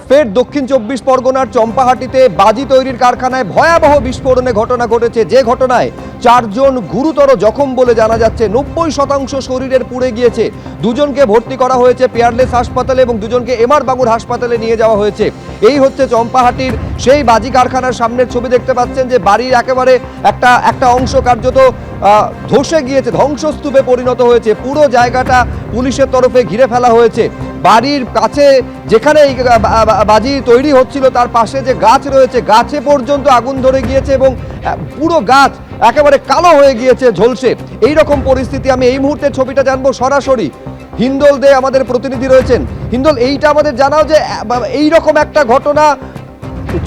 ফের দক্ষিণ চব্বিশ পরগনার চম্পাহাটিতে বাজি তৈরির কারখানায় ভয়াবহ বিস্ফোরণের ঘটনা ঘটেছে, যে ঘটনায় 4 জন গুরুতর জখম বলে জানা যাচ্ছে। 90% শরীরের পুড়ে গিয়েছে। দুজনকে ভর্তি করা হয়েছে পিয়ারলেস হাসপাতালে এবং দুজনকে এমআর বাঙুর হাসপাতালে নিয়ে যাওয়া হয়েছে। এই হচ্ছে চম্পাহাটির সেই বাজি কারখানার সামনের ছবি। দেখতে পাচ্ছেন যে বাড়ির একেবারে একটা অংশ কার্যত ধসে গিয়েছে, ধ্বংসস্তূপে পরিণত হয়েছে। পুরো জায়গাটা পুলিশের তরফে ঘিরে ফেলা হয়েছে। বাড়ির কাছে যেখানে এই বাজি তৈরি হচ্ছিল তার পাশে যে গাছ রয়েছে, গাছে পর্যন্ত আগুন ধরে গিয়েছে এবং পুরো গাছ একেবারে কালো হয়ে গিয়েছে, ঝলসে। এইরকম পরিস্থিতি। আমি এই মুহূর্তে ছবিটা জানবো সরাসরি হিন্দল দে আমাদের প্রতিনিধি রয়েছেন। হিন্দল, এইটা আমাদের জানাও যে এইরকম একটা ঘটনা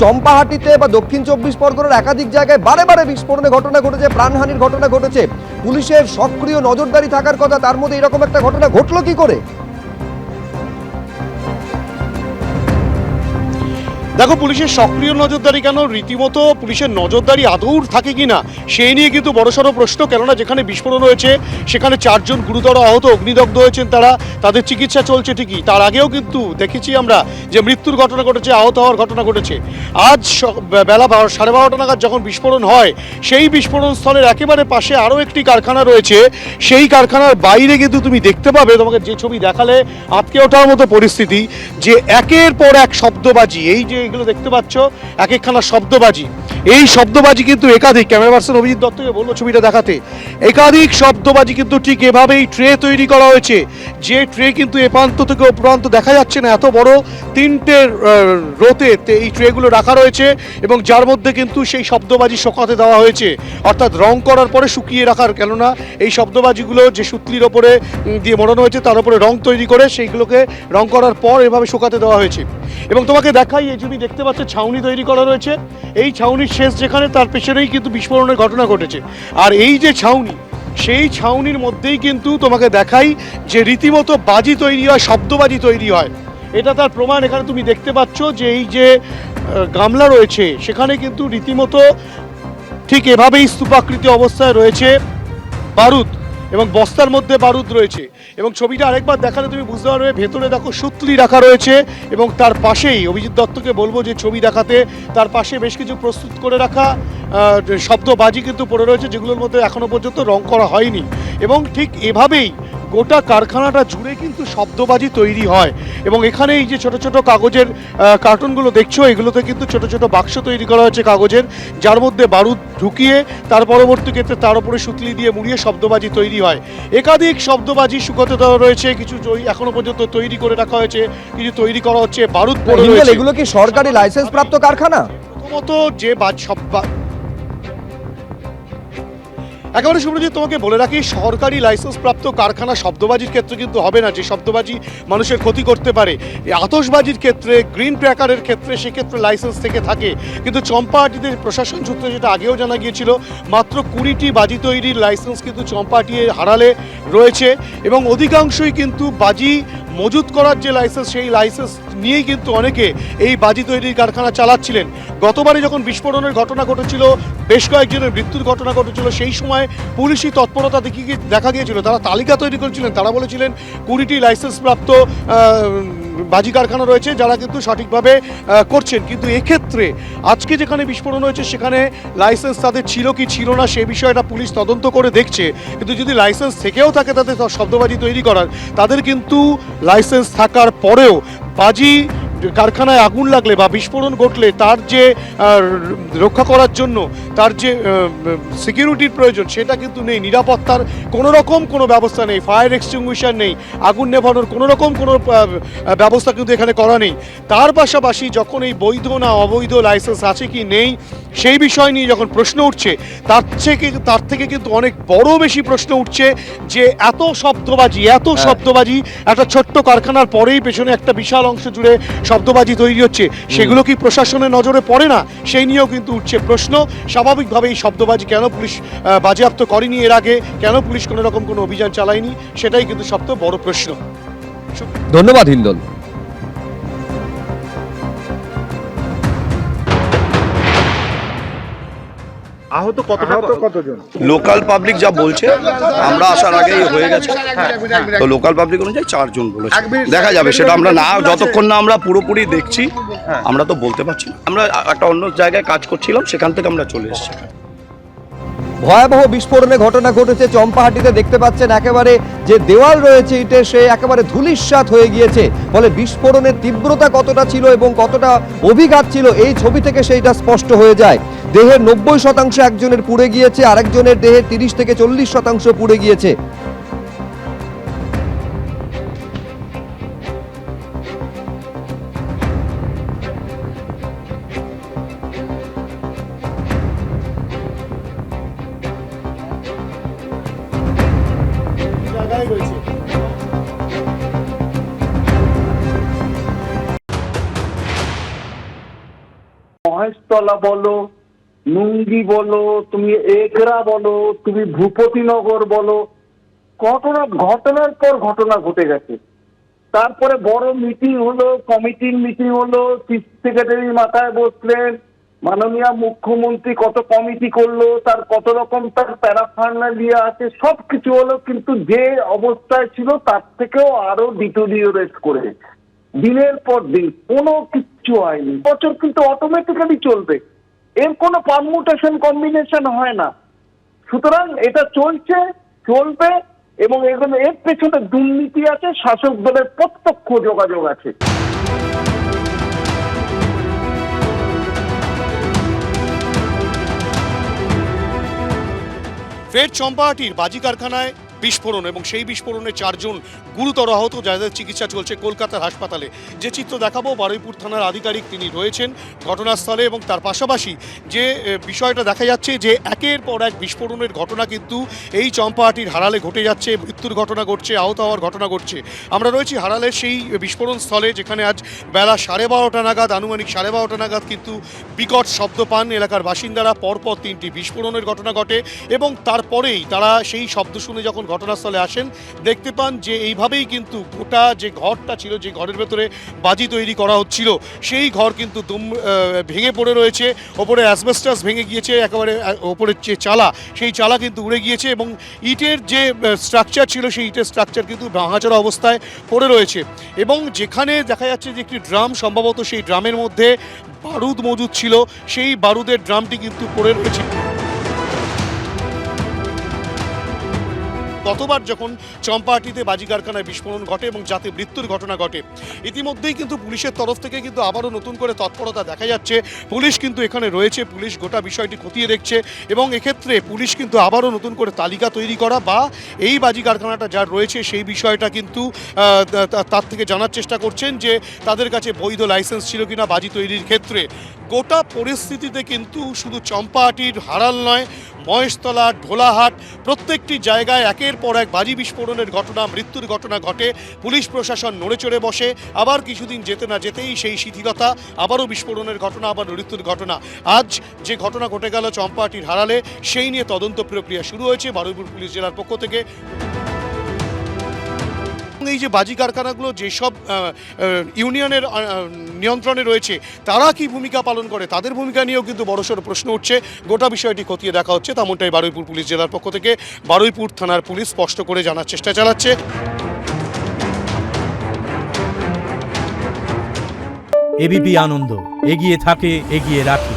চম্পাহাটিতে বা দক্ষিণ চব্বিশ পরগনার একাধিক জায়গায় বারে বারে বিস্ফোরণের ঘটনা ঘটেছে, প্রাণহানির ঘটনা ঘটেছে। পুলিশের সক্রিয় নজরদারি থাকার কথা, তার মধ্যে এরকম একটা ঘটনা ঘটলো কি করে? দেখো, পুলিশের সক্রিয় নজরদারি কেন, রীতিমতো পুলিশের নজরদারি আদৌ থাকে কিনা সেই নিয়ে কিন্তু বড়সড় প্রশ্ন। কেননা যেখানে বিস্ফোরণ হয়েছে সেখানে 4 জন গুরুতর আহত, অগ্নিদগ্ধ হয়েছেন তারা। তাদের চিকিৎসা চলছে ঠিকই, তার আগেও কিন্তু দেখেছি আমরা যে মৃত্যুর ঘটনা ঘটেছে, আহত হওয়ার ঘটনা ঘটেছে। আজ বেলা 12:30 নাগাদ যখন বিস্ফোরণ হয়, সেই বিস্ফোরণ স্থলের একেবারে পাশে আরও একটি কারখানা রয়েছে। সেই কারখানার বাইরে কিন্তু তুমি দেখতে পাবে, তোমাকে যে ছবি দেখালে আটকে ওঠার মতো পরিস্থিতি, যে একের পর এক শব্দবাজি। এই যে এগুলো দেখতে পাচ্ছ এক একখানা শব্দবাজি, এই শব্দবাজি কিন্তু একাধিক, ক্যামেরা পার্সন অভিজিৎ দত্তকে বললো ছবিটা দেখাতে, একাধিক শব্দবাজি কিন্তু ঠিক এভাবেই ট্রে তৈরি করা হয়েছে। যে ট্রে কিন্তু এ প্রান্ত থেকে ও প্রান্ত দেখা যাচ্ছে না, এত বড় 3টে রোতে এই ট্রেগুলো রাখা রয়েছে এবং যার মধ্যে কিন্তু সেই শব্দবাজি শোকাতে দেওয়া হয়েছে, অর্থাৎ রং করার পরে শুকিয়ে রাখার। কেননা এই শব্দবাজিগুলো যে সুতলির ওপরে দিয়ে মোড়ানো হয়েছে তার উপরে রং তৈরি করে সেইগুলোকে রং করার পর এভাবে শোকাতে দেওয়া হয়েছে। এবং তোমাকে দেখাই, এই যদি দেখতে পাচ্ছ ছাউনি তৈরি করা রয়েছে, এই ছাউনির শেষ যেখানে তার পেছনেই কিন্তু বিস্ফোরণের ঘটনা ঘটেছে। আর এই যে ছাউনি, সেই ছাউনির মধ্যেই কিন্তু তোমাকে দেখাই যে রীতিমতো বাজি তৈরি হয়, শব্দবাজি তৈরি হয়। এটা তার প্রমাণ। এখানে তুমি দেখতে পাচ্ছ যে এই যে গামলা রয়েছে সেখানে কিন্তু রীতিমতো ঠিক এভাবেই স্তূপাকৃতি অবস্থায় রয়েছে বারুদ, এবং বস্তার মধ্যে বারুদ রয়েছে। এবং ছবিটা আরেকবার দেখালে তুমি বুঝতে পারবে, ভেতরে দেখো সুতলি রাখা রয়েছে এবং তার পাশেই অভিজিৎ দত্তকে বলবো যে ছবি দেখাতে, তার পাশে বেশ কিছু প্রস্তুত করে রাখা শব্দবাজি কিন্তু পড়ে রয়েছে, যেগুলোর মধ্যে এখনো পর্যন্ত রং করা হয়নি। এবং ঠিক এভাবেই গোটা কারখানাটা জুড়ে কিন্তু শব্দবাজি তৈরি হয়। এবং এখানে এই যে ছোট ছোট কাগজের কার্টুনগুলো দেখছো, এগুলোতে কিন্তু ছোট ছোট বাক্স তৈরি করা হয়েছে কাগজের, যার মধ্যে বারুদ ঢুকিয়ে তার পরবর্তী ক্ষেত্রে তার উপরে সুতলি দিয়ে মুড়িয়ে শব্দবাজি তৈরি হয়। একাধিক শব্দবাজি শুকাতে দেওয়া রয়েছে, কিছু এখনো পর্যন্ত তৈরি করে রাখা হয়েছে, কিছু তৈরি করা হচ্ছে, বারুদ পড়ে রয়েছে। এগুলো কি সরকারি লাইসেন্স প্রাপ্ত কারখানা? প্রথমত যে একেবারে শুভজিৎ, তোমাকে বলে রাখি, সরকারি লাইসেন্স প্রাপ্ত কারখানা শব্দবাজির ক্ষেত্রে কিন্তু হবে না, যে শব্দবাজি মানুষের ক্ষতি করতে পারে। আতশবাজির ক্ষেত্রে, গ্রিন ক্র্যাকারের ক্ষেত্রে সেক্ষেত্রে লাইসেন্স থেকে থাকে। কিন্তু চম্পাহাটিতে প্রশাসন সূত্রে যেটা আগেও জানা গিয়েছিল, মাত্র 20টি বাজি তৈরির লাইসেন্স কিন্তু চম্পাহাটি হারালে রয়েছে এবং অধিকাংশই কিন্তু বাজি মজুত করার যে লাইসেন্স, সেই লাইসেন্স নিয়েই কিন্তু অনেকে এই বাজি তৈরির কারখানা চালাচ্ছিলেন। গতবারে যখন বিস্ফোরণের ঘটনা ঘটেছিল, বেশ কয়েকজনের মৃত্যুর ঘটনা ঘটেছিল, সেই সময় পুলিশি তৎপরতা দেখা গিয়েছিল। তারা তালিকা তৈরি করেছিলেন, তারা বলেছিলেন 20টি লাইসেন্স প্রাপ্ত বাজি কারখানা রয়েছে যারা কিন্তু সঠিকভাবে করছেন। কিন্তু এক্ষেত্রে আজকে যেখানে বিস্ফোরণ হয়েছে সেখানে লাইসেন্স তাদের ছিল কি ছিল না সে বিষয়টা পুলিশ তদন্ত করে দেখছে। কিন্তু যদি লাইসেন্স থেকেও থাকে তাদের শব্দবাজি তৈরি করার, তাদের কিন্তু লাইসেন্স থাকার পরেও বাজি কারখানায় আগুন লাগলে বা বিস্ফোরণ ঘটলে তার যে রক্ষা করার জন্য তার যে সিকিউরিটির প্রয়োজন সেটা কিন্তু নেই, নিরাপত্তার কোনো রকম কোনো ব্যবস্থা নেই, ফায়ার এক্সটিংগুইশার নেই, আগুন নেভানোর কোনো রকম কোনো ব্যবস্থা কিন্তু এখানে করা নেই। তার পাশাপাশি যখন এই বৈধ না অবৈধ লাইসেন্স আছে কি নেই সেই বিষয় নিয়ে যখন প্রশ্ন উঠছে, তার থেকে কিন্তু অনেক বড় বেশি প্রশ্ন উঠছে যে এত শব্দবাজি একটা ছোট্ট কারখানার পরেই পেছনে একটা বিশাল অংশ জুড়ে শব্দবাজি তৈরি হচ্ছে, সেগুলো কি প্রশাসনের নজরে পড়ে না? সেই নিয়েও কিন্তু উঠছে প্রশ্ন। স্বাভাবিকভাবে এই শব্দবাজি কেন পুলিশ বাজেয়াপ্ত করেনি এর আগে, কেন পুলিশ কোনো রকম কোনো অভিযান চালায়নি, সেটাই কিন্তু সবচেয়ে বড় প্রশ্ন। ধন্যবাদ হিন্দল। আহত কতজন? লোকাল পাবলিক যা বলছে, আমরা আসার আগেই হয়ে গেছে, তো লোকাল পাবলিক অনুযায়ী 4 জন বলেছে। দেখা যাবে, সেটা আমরা না যতক্ষণ না আমরা পুরোপুরি দেখছি হ্যাঁ। আমরা তো বলতে পারছি না। আমরা একটা অন্য জায়গায় কাজ করছিলাম, সেখান থেকে আমরা চলে এসেছি। ভয়াবহ বিস্ফোরণের ঘটনা ঘটেছে চম্পাহাটিতে। দেখতে পাচ্ছেন একেবারে যে দেওয়াল রয়েছে ইটের, সে একেবারে ধূলিসাৎ হয়ে গিয়েছে। ফলে বিস্ফোরণের তীব্রতা কতটা ছিল এবং কতটা অভিঘাত ছিল এই ছবি থেকে সেইটা স্পষ্ট হয়ে যায়। দেহের 90% একজনের পুড়ে গিয়েছে, আরেকজনের দেহের 30 থেকে 40% পুড়ে গিয়েছে। জায়গায় রয়েছে। মহেশতলা বলো, নুঙ্গি বলো, তুমি এগরা বলো, তুমি ভূপতিনগর বলো, ঘটনার পর ঘটনা ঘটে গেছে। তারপরে বড় মিটিং হলো, কমিটির মিটিং হলো, চিফ সেক্রেটারি মাথায় বসলেন, মাননীয় মুখ্যমন্ত্রী কত কমিটি করলো, তার কত রকম তার প্যারাফার্নালিয়া আছে, সবকিছু হলো। কিন্তু যে অবস্থায় ছিল তার থেকেও আরো ডিটোরিওরেট করে দিনের পর দিন কোনো কিচ্ছু হয়নি। বছর কিন্তু অটোমেটিক্যালি চলবে, এর কোনো পারমুটেশন কম্বিনেশন হয় না। সুতরাং এটা চলবে এবং এগুলো এর পেছনে দুর্নীতি আছে, শাসক দলের প্রত্যক্ষ যোগাযোগ আছে। ফের চম্পাহাটির বাজি কারখানায় বিস্ফোরণ এবং সেই বিস্ফোরণে 4 জন গুরুতর আহত, যাদের চিকিৎসা চলছে কলকাতার হাসপাতালে। যে চিত্র দেখাবো, বারুইপুর থানার আধিকারিক তিনি রয়েছেন ঘটনাস্থলে এবং তার পাশাপাশি যে বিষয়টা দেখা যাচ্ছে যে একের পর এক বিস্ফোরণের ঘটনা কিন্তু এই চম্পাহাটির হারালে ঘটে যাচ্ছে, মৃত্যুর ঘটনা ঘটছে, আহত হওয়ার ঘটনা ঘটছে। আমরা রয়েছি হারালের সেই বিস্ফোরণ স্থলে, যেখানে আজ বেলা 12:30 নাগাদ, আনুমানিক 12:30 নাগাদ কিন্তু বিকট শব্দ পান এলাকার বাসিন্দারা। পরপর 3টি বিস্ফোরণের ঘটনা ঘটে এবং তারপরেই তারা সেই শব্দ শুনে যখন ঘটনাস্থলে আসেন, দেখতে পান যে এইভাবেই কিন্তু গোটা যে ঘরটা ছিল, যে ঘরের ভেতরে বাজি তৈরি করা হচ্ছিল, সেই ঘর কিন্তু ভেঙে পড়ে রয়েছে। ওপরে অ্যাসবেস্টাস ভেঙে গিয়েছে, একেবারে ওপরের যে চালা, সেই চালা কিন্তু উড়ে গিয়েছে এবং ইটের যে স্ট্রাকচার ছিল, সেই ইটের স্ট্রাকচার কিন্তু ভাঙাচোরা অবস্থায় পড়ে রয়েছে। এবং যেখানে দেখা যাচ্ছে যে একটি ড্রাম, সম্ভবত সেই ড্রামের মধ্যে বারুদ মজুদ ছিল, সেই বারুদের ড্রামটি কিন্তু পড়ে রয়েছে। গতবার যখন চম্পাহাটিতে বাজি কারখানায় বিস্ফোরণ ঘটে এবং যাতে মৃত্যুর ঘটনা ঘটে, ইতিমধ্যেই কিন্তু পুলিশের তরফ থেকে কিন্তু আবারও নতুন করে তৎপরতা দেখা যাচ্ছে। পুলিশ কিন্তু এখানে রয়েছে, পুলিশ গোটা বিষয়টি খতিয়ে দেখছে এবং এক্ষেত্রে পুলিশ কিন্তু আবারও নতুন করে তালিকা তৈরি করা বা এই বাজি কারখানাটা যার রয়েছে সেই বিষয়টা কিন্তু তার থেকে জানার চেষ্টা করছেন যে তাদের কাছে বৈধ লাইসেন্স ছিল কিনা বাজি তৈরির ক্ষেত্রে। গোটা পরিস্থিতিতে কিন্তু শুধু চম্পাহাটির হারাল নয়, মহেশতলা, ঢোলাহাট, প্রত্যেকটি জায়গায় একের পর এক বাজি বিস্ফোরণের ঘটনা, মৃত্যুর ঘটনা ঘটে। পুলিশ প্রশাসন নড়ে চড়ে বসে, আবার কিছুদিন যেতে না যেতেই সেই শিথিলতা, আবারও বিস্ফোরণের ঘটনা, আবার মৃত্যুর ঘটনা। আজ যে ঘটনা ঘটে গেল চম্পাহাটির হারালে, সেই নিয়ে তদন্ত প্রক্রিয়া শুরু হয়েছে বারুইপুর পুলিশ জেলার পক্ষ থেকে। এই যে বাজি কারখানাগুলো যেসব ইউনিয়নের নিয়ন্ত্রণে রয়েছে, তারা কি ভূমিকা পালন করে, তাদের ভূমিকা নিয়েও কিন্তু বড়সড় প্রশ্ন উঠছে। গোটা বিষয়টি খতিয়ে দেখা হচ্ছে, তেমনটাই বারুইপুর পুলিশ জেলার পক্ষ থেকে বারুইপুর থানার পুলিশ স্পষ্ট করে জানার চেষ্টা চালাচ্ছে। এবিপি আনন্দ, এগিয়ে থাকে, এগিয়ে রাখে।